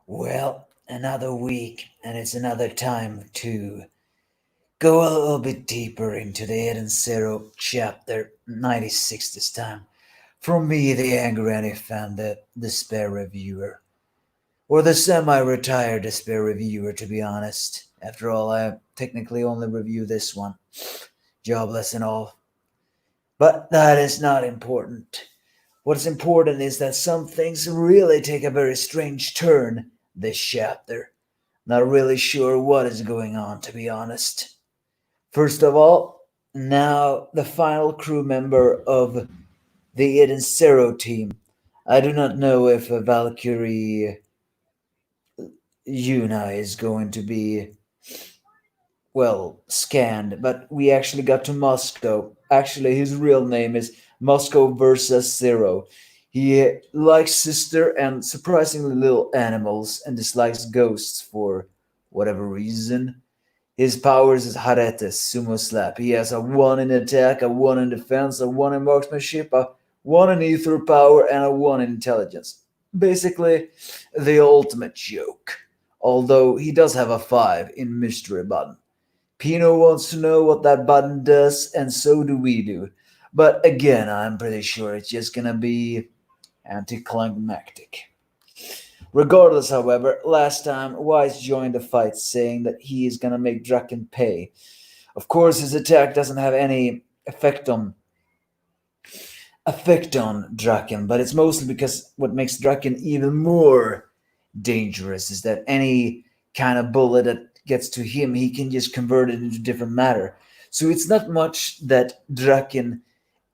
Well, another week, and it's another time to go a little bit deeper into the Eden Zero chapter 96 this time. From me, the angry Annie fan, the despair reviewer. Or the semi retired despair reviewer, to be honest. After all, I technically only review this one, jobless and all. But that is not important. What's important is that some things really take a very strange turn this chapter. Not really sure what is going on, to be honest. First of all, now the final crew member of the Eden Zero team. I do not know if Valkyrie Yuna is going to be, well, scanned, but we actually got to Moscow. Actually, his real name is Moscow versus Zero. He likes sister and surprisingly little animals and dislikes ghosts for whatever reason. His powers is Harete, Sumo Slap. He has a 1 in attack, a 1 in defense, a 1 in marksmanship, a 1 in ether power, and a 1 in intelligence. Basically, the ultimate joke. Although he does have a 5 in mystery button. Pino wants to know what that button does, and so do we do. But again, I'm pretty sure it's just gonna be anticlimactic. Regardless, however, last time Wise joined the fight saying that he is gonna make Draken pay. Of course, his attack doesn't have any effect on Draken, but it's mostly because what makes Draken even more dangerous is that any kind of bullet that gets to him, he can just convert it into different matter. So it's not much that Draken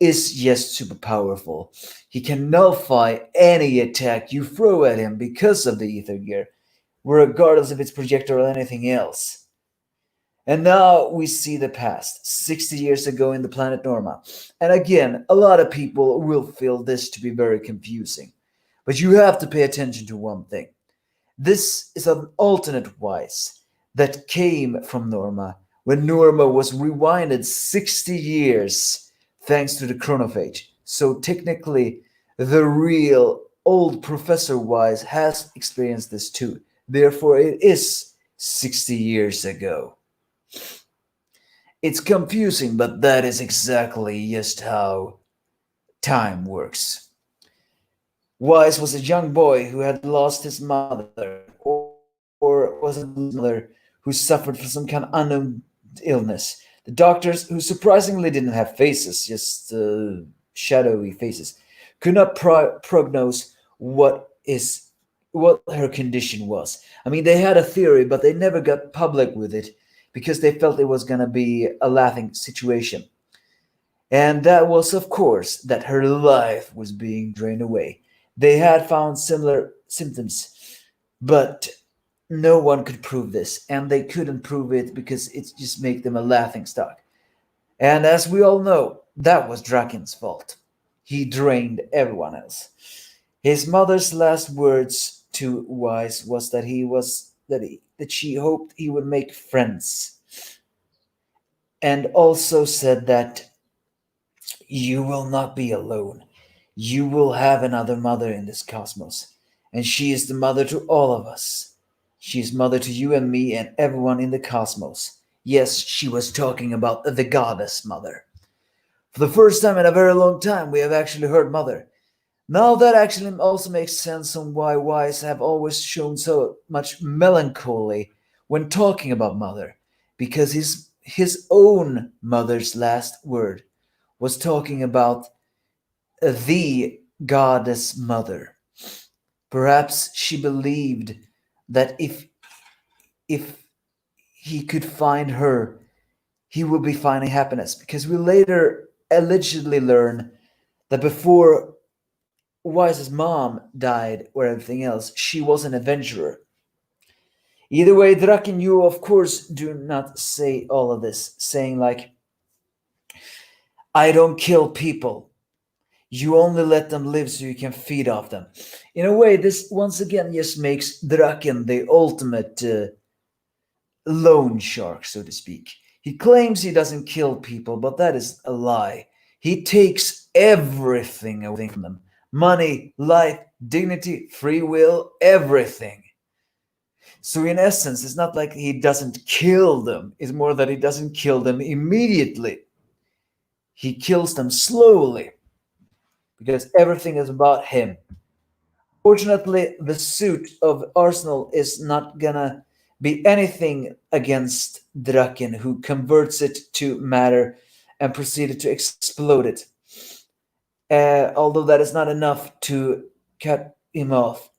is just super powerful. He can nullify any attack you throw at him because of the ether gear, regardless if it's projectile or anything else. And now we see the past, 60 years ago in the planet Norma. And again, a lot of people will feel this to be very confusing. But you have to pay attention to one thing. This is an alternate Wise that came from Norma when Norma was rewinded 60 years thanks to the chronophage. So technically, the real old Professor Wise has experienced this too. Therefore, it is 60 years ago. It's confusing, but that is exactly just how time works. Wise was a young boy who had lost his mother, or was it his mother who suffered from some kind of unknown illness. The doctors, who surprisingly didn't have faces, just shadowy faces, could not prognose is what her condition was. I mean, they had a theory, but they never got public with it because they felt it was going to be a laughing situation. And that was, of course, that her life was being drained away. They had found similar symptoms, but no one could prove this, and they couldn't prove it because it just made them a laughing stock. And as we all know, that was Draken's fault. He drained everyone else. His mother's last words to Wise was that she hoped he would make friends, and also said that you will not be alone. You will have another mother in this cosmos, and she is the mother to all of us. She is mother to you and me and everyone in the cosmos. Yes, she was talking about the goddess mother. For the first time in a very long time, we have actually heard mother. Now that actually also makes sense on why Wise have always shown so much melancholy when talking about mother, because his own mother's last word was talking about the goddess mother. Perhaps she believed that if he could find her, he would be finding happiness. Because we later allegedly learn that before Wise's mom died or everything else, she was an adventurer. Either way, Draken, you of course do not say all of this, saying like, I don't kill people. You only let them live so you can feed off them. In a way, this once again just makes Draken the ultimate loan shark, so to speak. He claims he doesn't kill people, but that is a lie. He takes everything away from them: money, life, dignity, free will, everything. So in essence, it's not like he doesn't kill them. It's more that he doesn't kill them immediately. He kills them slowly because everything is about him. Fortunately, the suit of Arsenal is not gonna be anything against Draken, who converts it to matter and proceeded to explode it. Although that is not enough to cut him off.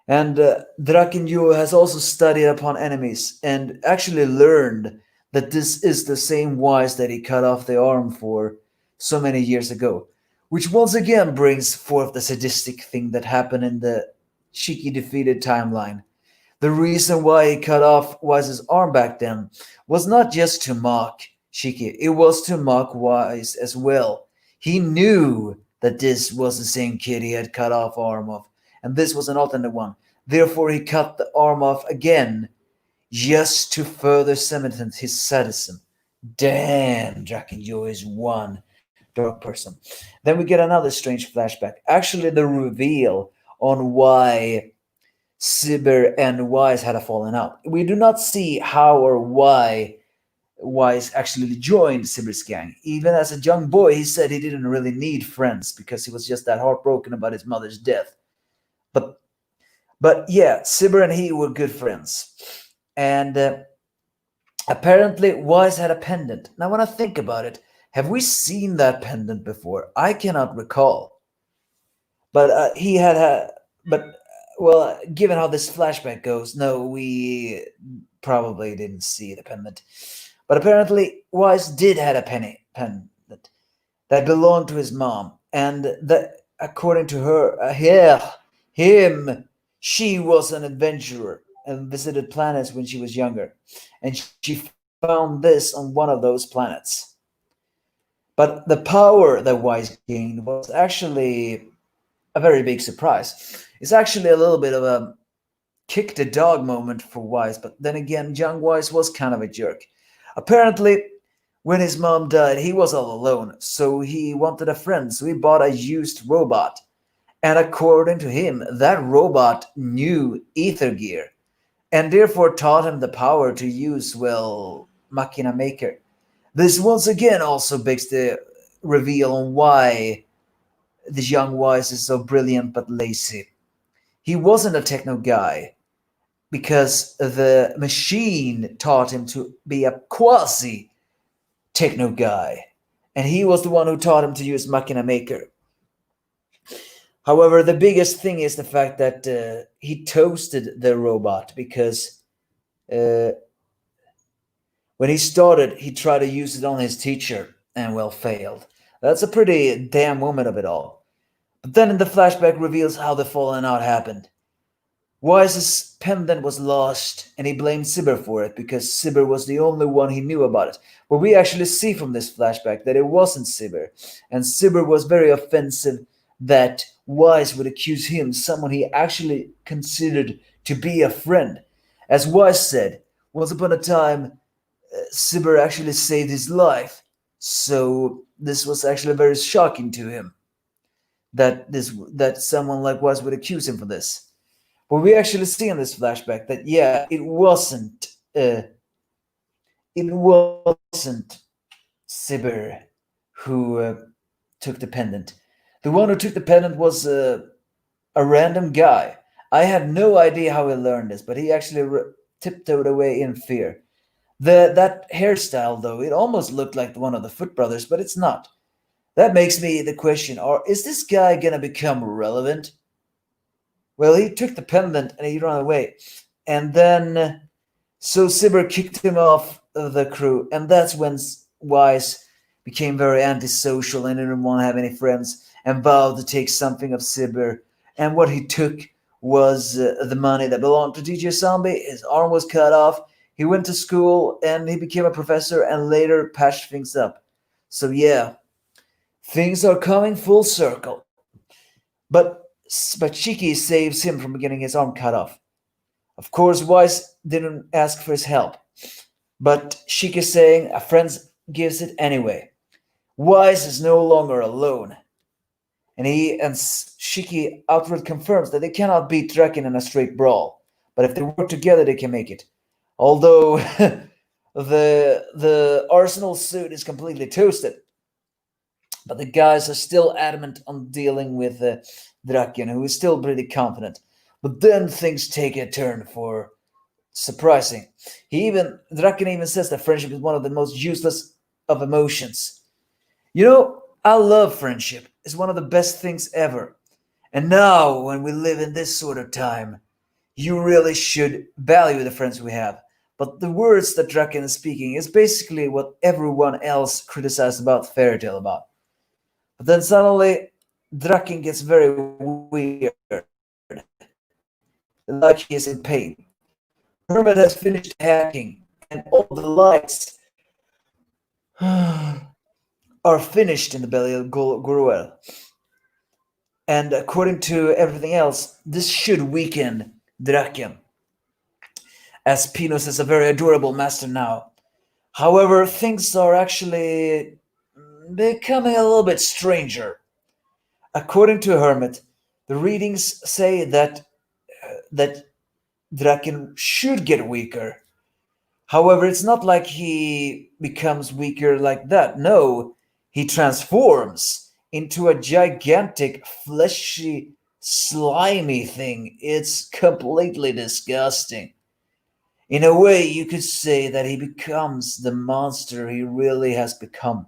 And Draken Yu has also studied upon enemies and actually learned that this is the same wise that he cut off the arm for so many years ago. Which once again brings forth the sadistic thing that happened in the Shiki defeated timeline. The reason why he cut off Wise's arm back then was not just to mock Shiki, it was to mock Wise as well. He knew that this was the same kid he had cut off arm of, and this was an alternate one. Therefore, he cut the arm off again, just to further cement his sadism. Damn, Drakenjo is one dark person. Then we get another strange flashback. Actually, the reveal on why Sibir and Wise had a fallen out. We do not see how or why Wise actually joined Sibir's gang. Even as a young boy, he said he didn't really need friends because he was just that heartbroken about his mother's death. But but yeah, Sibir and he were good friends. And apparently, Wise had a pendant. Now, when I think about it, have we seen that pendant before? I cannot recall. But he had a. But, well, given how this flashback goes, no, we probably didn't see the pendant. But apparently, Wise did had a pendant that belonged to his mom. And that, according to her, him, she was an adventurer and visited planets when she was younger. And she found this on one of those planets. But the power that Wise gained was actually a very big surprise. It's actually a little bit of a kick the dog moment for Wise, but then again, young Wise was kind of a jerk. Apparently, when his mom died, he was all alone, so he wanted a friend, so he bought a used robot. And according to him, that robot knew ether gear and therefore taught him the power to use, well, Machina Maker. This once again also begs the reveal on why this young Wise is so brilliant but lazy. He wasn't a techno guy because the machine taught him to be a quasi techno guy, and he was the one who taught him to use Machina Maker. However, the biggest thing is the fact that he toasted the robot because uh, when he started, he tried to use it on his teacher and, well, failed. That's a pretty damn moment of it all. But then in the flashback reveals how the falling out happened. Wise's pendant was lost, and he blamed Sibir for it because Sibir was the only one he knew about it. But we actually see from this flashback that it wasn't Sibir, and Sibir was very offensive that Wise would accuse him, someone he actually considered to be a friend. As Wise said, once upon a time, Sibir actually saved his life, so this was actually very shocking to him that someone like Wise would accuse him for this. But we actually see in this flashback that yeah, it wasn't Sibir who took the pendant. The one who took the pendant was a random guy. I had no idea how he learned this, but he actually tiptoed away in fear. That hairstyle, though, it almost looked like one of the Foot Brothers, but it's not. That makes me the question: Or is this guy gonna become relevant? Well, he took the pendant and he ran away, and then so Sibir kicked him off of the crew, and that's when Wise became very antisocial and didn't want to have any friends, and vowed to take something of Sibir. And what he took was the money that belonged to DJ Zombie. His arm was cut off. He went to school and he became a professor and later patched things up. So yeah, things are coming full circle. But but Shiki saves him from getting his arm cut off. Of course, Wise didn't ask for his help, but Shiki saying a friend gives it anyway. Wise is no longer alone, and Shiki outward confirms that they cannot beat Draken in a straight brawl. but if they work together, they can make it. Although the Arsenal suit is completely toasted, but the guys are still adamant on dealing with Draken, who is still pretty confident. But then things take a turn for surprising. Draken even says that friendship is one of the most useless of emotions. I love friendship. It's one of the best things ever. And now, when we live in this sort of time, you really should value the friends we have. But the words that Draken is speaking is basically what everyone else criticized about Fairy Tale about. But then suddenly, Draken gets very weird, like he is in pain. Hermit has finished hacking, and all the lights are finished in the belly of Guruel. And according to everything else, this should weaken Draken, as Pinos is a very adorable master now. However, things are actually becoming a little bit stranger. According to Hermit, the readings say that Draken should get weaker. However, it's not like he becomes weaker like that. No, he transforms into a gigantic, fleshy, slimy thing. It's completely disgusting. In a way, you could say that he becomes the monster he really has become.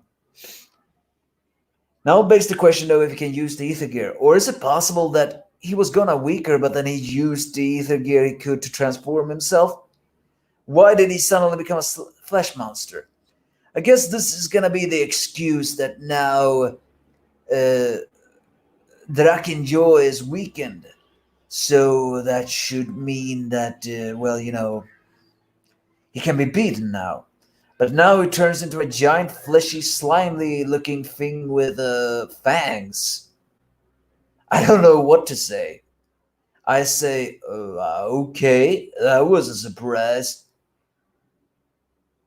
Now it begs the question though if he can use the ether gear, or is it possible that he was gonna weaker but then he used the ether gear he could to transform himself? Why did he suddenly become a flesh monster? I guess this is gonna be the excuse that now uh, Drakenjoy is weakened. So that should mean that, he can be beaten now. But now he turns into a giant, fleshy, slimy looking thing with fangs. I don't know what to say. I say, okay, that was a surprise.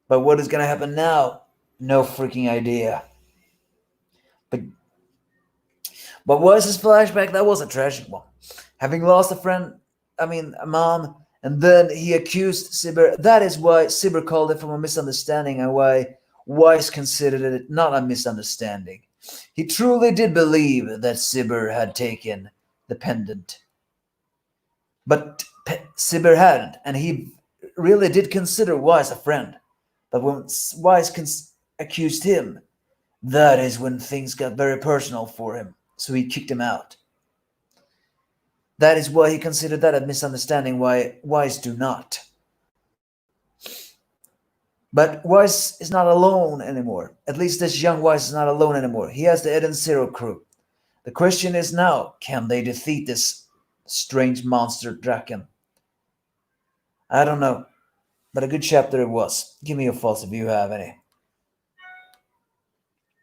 But what is gonna happen now? No freaking idea. But why is this flashback? That was a tragic one. Having lost a friend, a mom, and then he accused Sibir. That is why Sibir called it from a misunderstanding, and why Weiss considered it not a misunderstanding. He truly did believe that Sibir had taken the pendant. But Sibir hadn't, and he really did consider Weiss a friend. But when Weiss accused him, that is when things got very personal for him, so he kicked him out. That is why he considered that a misunderstanding, why Weiss do not. But Weiss is not alone anymore. At least this young Weiss is not alone anymore. He has the Eden Zero crew. The question is now, can they defeat this strange monster Draken? I don't know, but a good chapter it was. Give me your thoughts if you have any.